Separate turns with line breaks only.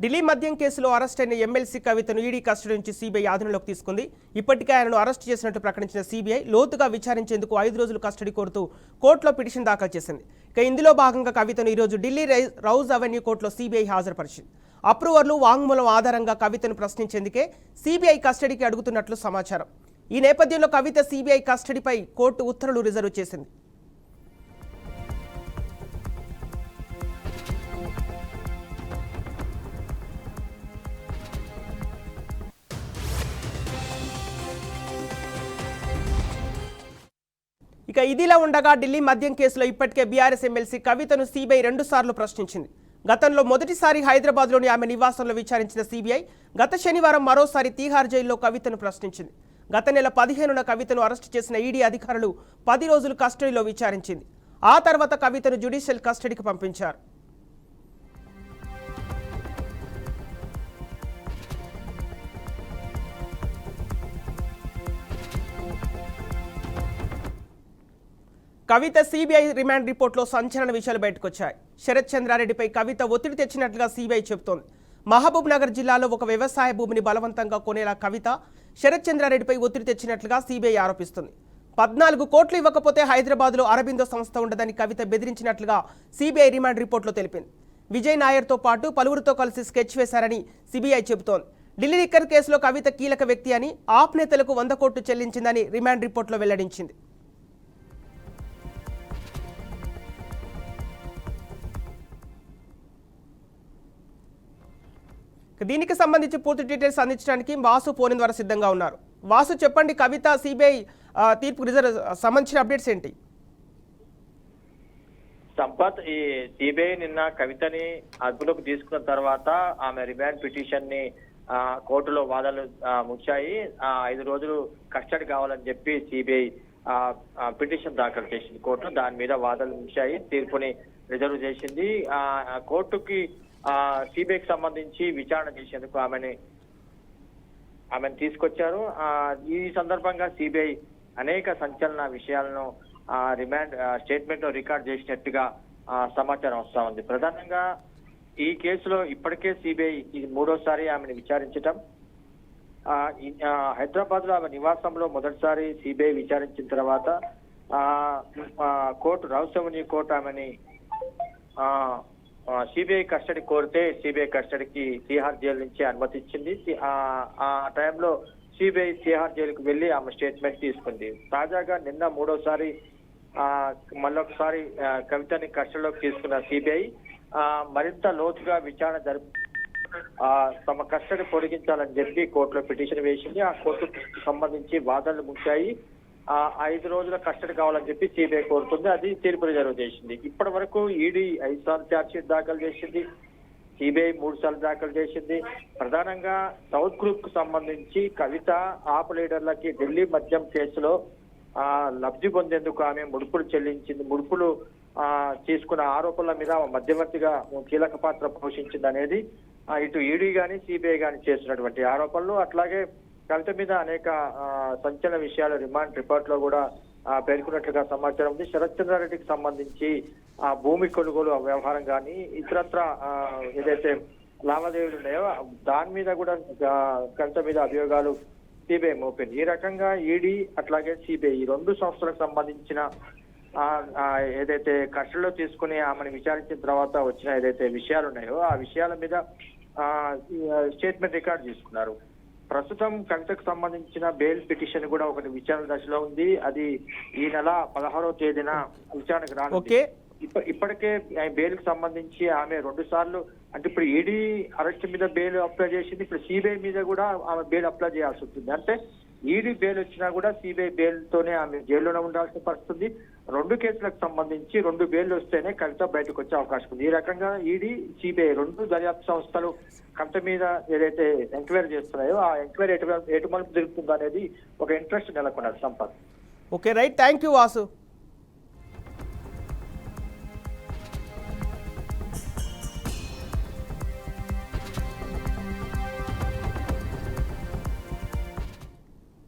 ఢిల్లీ మద్యం కేసులో అరెస్ట్ అయిన ఎమ్మెల్సీ కవితను ఈడీ కస్టడీ నుంచి సీబీఐ ఆధీనంలోకి తీసుకుంది. ఇప్పటికే ఆయనను అరెస్ట్ చేసినట్టు ప్రకటించిన సీబీఐ లోతుగా విచారించేందుకు 5 రోజులు కస్టడీ కోరుతూ కోర్టులో పిటిషన్ దాఖలు చేసింది. ఇక ఇందులో భాగంగా కవితను ఈరోజు ఢిల్లీ రౌజ్ అవెన్యూ కోర్టులో సీబీఐ హాజరుపరిచింది. అప్రూవర్లు వాంగ్మూలం ఆధారంగా కవితను ప్రశ్నించేందుకే సీబీఐ కస్టడీకి అడుగుతున్నట్లు సమాచారం. ఈ నేపథ్యంలో కవిత సీబీఐ కస్టడీపై కోర్టు ఉత్తర్వులు రిజర్వ్ చేసింది. ఇక ఇదిలా ఉండగా ఢిల్లీ మద్యం కేసులో ఇప్పటికే బీఆర్ఎస్ ఎమ్మెల్సీ కవితను సీబీఐ 2 సార్లు ప్రశ్నించింది. గతంలో మొదటిసారి హైదరాబాద్లోని ఆమె నివాసంలో విచారించిన సీబీఐ గత శనివారం మరోసారి తీహార్ జైల్లో కవితను ప్రశ్నించింది. గత నెల 15న కవితను అరెస్టు చేసిన ఈడీ అధికారులు 10 రోజులు కస్టడీలో విచారించింది. ఆ తర్వాత కవితను జ్యుడిషియల్ కస్టడీకి పంపించారు. కవిత సీబీఐ రిమాండ్ రిపోర్టులో సంచలన విషయాలు బయటకొచ్చాయి. శరత్ చంద్రారెడ్డిపై కవిత ఒత్తిడి తెచ్చినట్లుగా సీబీఐ చెబుతోంది. మహబూబ్ నగర్ జిల్లాలో ఒక వ్యవసాయ భూమిని బలవంతంగా కొనేలా కవిత శరత్ చంద్రారెడ్డిపై ఒత్తిడి తెచ్చినట్లుగా సీబీఐ ఆరోపిస్తుంది. 14 కోట్లు ఇవ్వకపోతే హైదరాబాద్లో అరబిందో సంస్థ ఉండదని కవిత బెదిరించినట్లుగా సీబీఐ రిమాండ్ రిపోర్టులో తెలిపింది. విజయ్ నాయర్తో పాటు పలువురితో కలిసి స్కెచ్ వేశారని సీబీఐ చెబుతోంది. ఢిల్లీ లిక్కర్ కేసులో కవిత కీలక వ్యక్తి అని, ఆప్ నేతలకు 100 కోట్లు చెల్లించిందని రిమాండ్ రిపోర్టులో వెల్లడించింది. దీనికి సంబంధించి పూర్తి డీటెయిల్స్ అందించడానికి వాసు ఫోన్ ద్వారా సిద్ధంగా ఉన్నారు. వాసు, చెప్పండి, కవిత సీబీఐ తీర్పు రిజర్వ్ సంబంధించిన అప్డేట్స్ ఏంటి?
సంపత్, ఈ సీబీఐ నిన్న కవితని అదుపులోకి తీసుకున్న తర్వాత ఆమె రిమాండ్ పిటిషన్ ని కోర్టులో వాదనలు ముగిశాయి. 5 రోజులు కస్టడీ కావాలని చెప్పి సీబీఐ పిటిషన్ దాఖలు చేసింది కోర్టులో. దాని మీద వాదనలు ముగిశాయి, తీర్పుని రిజర్వ్ చేసింది. కోర్టుకి సీబీఐకి సంబంధించి విచారణ చేసేందుకు ఆమెను తీసుకొచ్చారు. ఈ సందర్భంగా సీబీఐ అనేక సంచలన విషయాలను రిమాండ్ స్టేట్మెంట్ లో రికార్డ్ చేసినట్టుగా సమాచారం వస్తా ఉంది. ప్రధానంగా ఈ కేసులో ఇప్పటికే సీబీఐ ఇది 3వసారి ఆమెను విచారించటం. హైదరాబాద్ లో ఆమె నివాసంలో మొదటిసారి సీబీఐ విచారించిన తర్వాత కోర్టు రౌజ్ అవెన్యూ కోర్టు ఆమెని సిబిఐ కస్టడీ కోరితే సిబిఐ కస్టడీకి తిహార్ జైలు నుంచి అనుమతి ఇచ్చింది. ఆ టైంలో సిబిఐ తిహార్ జైలుకు వెళ్లి ఆమె స్టేట్మెంట్ తీసుకుంది. తాజాగా నిన్న 3వసారి మళ్ళొకసారి కవితని కస్టడీలోకి తీసుకున్న సిబిఐ మరింత లోతుగా విచారణ జరిపి తమ కస్టడీ పొడిగించాలని చెప్పి కోర్టులో పిటిషన్ వేసింది. ఆ కోర్టుకు సంబంధించి వాదనలు ముగిశాయి. 5 రోజుల కస్టడీ కావాలని చెప్పి సిబిఐ కోరుతుంది. అది తీర్పు రిజర్వ్ చేసింది. ఇప్పటి వరకు ఈడీ 5 సార్లు ఛార్జ్షీట్ దాఖలు చేసింది, సిబిఐ 3 సార్లు దాఖలు చేసింది. ప్రధానంగా సౌత్ గ్రూప్ కు సంబంధించి కవిత ఆప్ లీడర్లకి ఢిల్లీ మద్యం కేసులో లబ్ధి పొందేందుకు ఆమె ముడుపులు చెల్లించింది, ముడుపులు తీసుకున్న ఆరోపణల మీద మధ్యవర్తిగా కీలక పాత్ర పోషించింది అనేది ఇటు ఈడీ గాని సిబిఐ గాని చేస్తున్నటువంటి ఆరోపణలు. అట్లాగే కవిత మీద అనేక సంచలన విషయాలు రిమాండ్ రిపోర్ట్ లో కూడా పేర్కొన్నట్లుగా సమాచారం ఉంది. శరత్ చంద్రారెడ్డికి సంబంధించి భూమి కొనుగోలు వ్యవహారం కానీ ఇతరత్ర ఏదైతే లావాదేవీలు ఉన్నాయో దాని మీద కూడా కవిత మీద అభియోగాలు సిబిఐ మోపింది. ఈ రకంగా ఈడీ అట్లాగే సిబిఐ ఈ 2 సంస్థలకు సంబంధించిన ఏదైతే కస్టడీలో తీసుకుని ఆమెను విచారించిన తర్వాత వచ్చిన ఏదైతే విషయాలు ఉన్నాయో ఆ విషయాల మీద స్టేట్మెంట్ రికార్డ్ చేసుకున్నారు. ప్రస్తుతం కవితకు సంబంధించిన బెయిల్ పిటిషన్ కూడా ఒకటి విచారణ దశలో ఉంది. అది ఈ నెల 16వ తేదీన విచారణకు రానుంది. ఇప్పటికే బెయిల్ కి సంబంధించి ఆమె 2 సార్లు, అంటే ఇప్పుడు ఈడీ అరెస్ట్ మీద బెయిల్ అప్లై చేసింది, ఇప్పుడు సిబిఐ మీద కూడా ఆమె బెయిల్ అప్లై చేయాల్సి ఉంటుంది. అంటే ఈడీ బెయిల్ వచ్చినా కూడా సిబిఐ బెయిల్ తోనే ఆమె జైల్లోనే ఉండాల్సిన పరిస్థితుంది. 2 కేసులకు సంబంధించి 2 బెయిల్ వస్తేనే కవిత బయటకు వచ్చే అవకాశం ఉంది. ఈ రకంగా ఈడీ సిబిఐ 2 దర్యాప్తు సంస్థలు కవిత మీద ఏదైతే ఎంక్వైరీ చేస్తున్నాయో ఆ ఎంక్వైరీ ఎటు మలుపు జరుగుతుందో అనేది ఒక ఇంట్రెస్ట్ నెలకొన్నది. Sampath.
Okay, right, thank you Vasu.